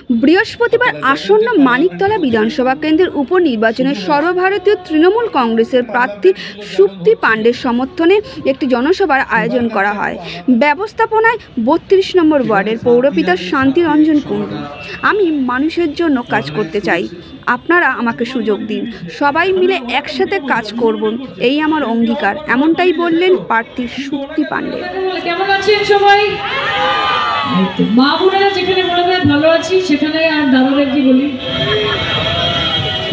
বৃহস্পতিবার আসন্ন মানিকতলা বিধানসভা কেন্দ্রের উপনির্বাচনে সর্বভারতীয় তৃণমূল কংগ্রেসের প্রার্থী সুপ্তি পাণ্ডের সমর্থনে একটি জনসভার আয়োজন করা হয়। ব্যবস্থাপনায় ৩২ নম্বর ওয়ার্ডের পৌরপিতা শান্তিরঞ্জন কুণ্ডু। আমি মানুষের জন্য কাজ করতে চাই, আপনারা আমাকে সুযোগ দিন, সবাই মিলে একসাথে কাজ করব, এই আমার অঙ্গীকার, এমনটাই বললেন প্রার্থী সুপ্তি পাণ্ডে। কেমন আছেন সবাই? মা বোনেরা যেখানে বলবে ভালো আছি, সেখানে আর দাদাদের কি বলি?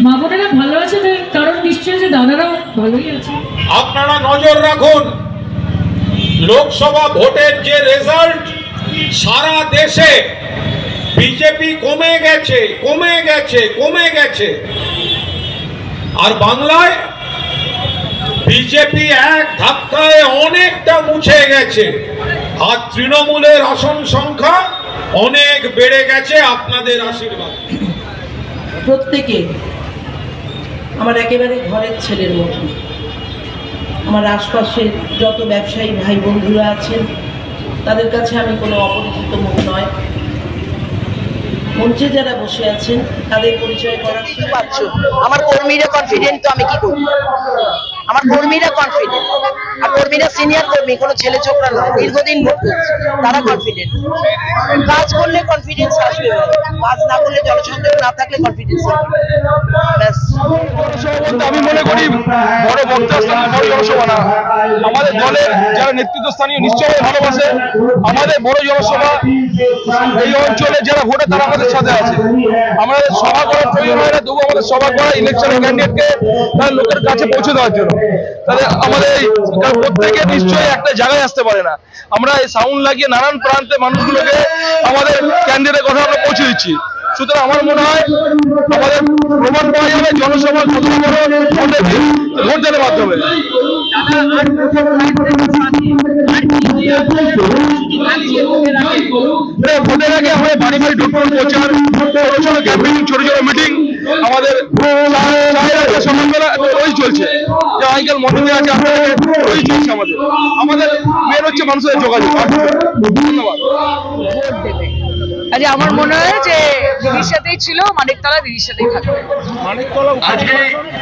মা বোনেরা ভালো আছে, তার কারণ নিশ্চয়ই যে দাদারাও ভালোই আছে। আপনারা নজর রাখুন, লোকসভা ভোটের যে রেজাল্ট, সারা দেশে বিজেপি কমে গেছে, আর বাংলায় বিজেপি এক ধাক্কায় অনেকটা মুছে গেছে, আর তৃণমূলের আসন সংখ্যা অনেক বেড়ে গেছে আপনাদের আশীর্বাদ। প্রত্যেকে আমার একেবারে ঘরের ছেলের মতো। আমার আশপাশের যত ব্যবসায়ী ভাই বন্ধুরা আছেন, তাদের কাছে আমি কোনো অপরিচিত মুখ নয়। মঞ্চে যারা বসে আছেন তাদের পরিচয় করার পাচ্ছ। আমার কর্মীরা কনফিডেন্ট, তো আমি কি করব? আমার কর্মীরা কনফিডেন্ট, আর কর্মীরা সিনিয়র কর্মী, কোনো ছেলে ছোকরা নয়, দীর্ঘদিন ভোট করছে, তারা কনফিডেন্ট। কাজ করলে কনফিডেন্স আসবে, কাজ না করলে, জনসংযোগ না থাকলে কনফিডেন্স আসবে। আমি মনে করি বড় বক্তব্য বড় জনসভা না, আমাদের দলের যারা নেতৃত্বস্থানীয় নিশ্চয়ই ভালোবাসে আমাদের বড় জনসভা। এই অঞ্চলে যারা ভোটে তারা আমাদের সাথে আছে। আমাদের সভা করার প্রয়োজন হয় না, তবু আমাদের সভা করা ইলেকশনের ক্যান্ডিডেটকে তার লোকের কাছে পৌঁছে দেওয়ার জন্য। তাহলে আমাদের প্রত্যেকে নিশ্চয়ই একটা জায়গায় আসতে পারে না, আমরা এই সাউন্ড লাগিয়ে নানান প্রান্তে মানুষগুলোকে আমাদের ক্যান্ডিডেটের কথা আমরা পৌঁছে দিচ্ছি। সুতরাং আমার মনে হয় আমাদের প্রমাণ পাওয়া যাবে জনসভা কত বড় ভোট দেওয়ার মাধ্যমে। ভোটের আগে আমাদের বাড়ি বাড়ি ঢুকবো, প্রচার, ছোট ক্যাম্পেইন, ছোট ছোট মিটিং আমাদের সকালবেলা ওই চলছে, যে আজকাল মন্দিরে আছে আপনাদের ওই চলছে। আমাদের মেন হচ্ছে মানুষের যোগাযোগ। ধন্যবাদ। আরে আমার মনে হয় যে দিদির সাথেই ছিল, মানিকতলা দিদির সাথেই থাকবে। আজকে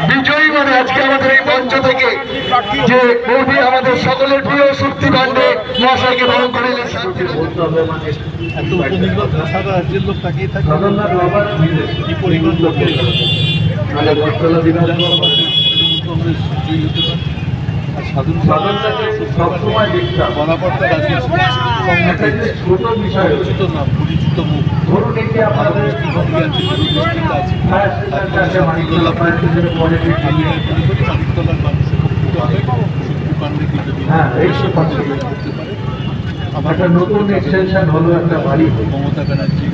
বিজয়ী মানে আজকে আমাদের এই মঞ্চ থেকে যে বৌদি আমাদের সকলের প্রিয় সুপ্তি পাণ্ডে মহাশয়কে বরণ করে এত উপনির্বাচন সারা রাজ্যের লোক তাকিয়ে থাকে কি পরিমাণ লোকের কংগ্রেস জয়ী হতে পারে। আর সাধারণ সবসময় বলাপড়টা রাজ্যের পরিচিত নাম, পরিচিত মুখ, ভালো দৃষ্টিভঙ্গি আছে, দূরদৃষ্টিতা আছে। মানিকতলার মানুষের উপকৃত হয় সুপ্তি পাণ্ডেকে যদি করতে পারে। আমার নতুন এক্সটেনশন হলো একটা বাড়ি মমতা ব্যানার্জি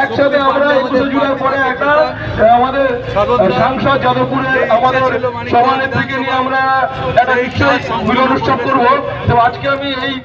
একসাথে আমরা পরে একটা আমাদের সাংসদ যাদবপুরের আমাদের সভানেত্রীকে নিয়ে আমরা একটা অনুষ্ঠান করবো। তো আজকে আমি এই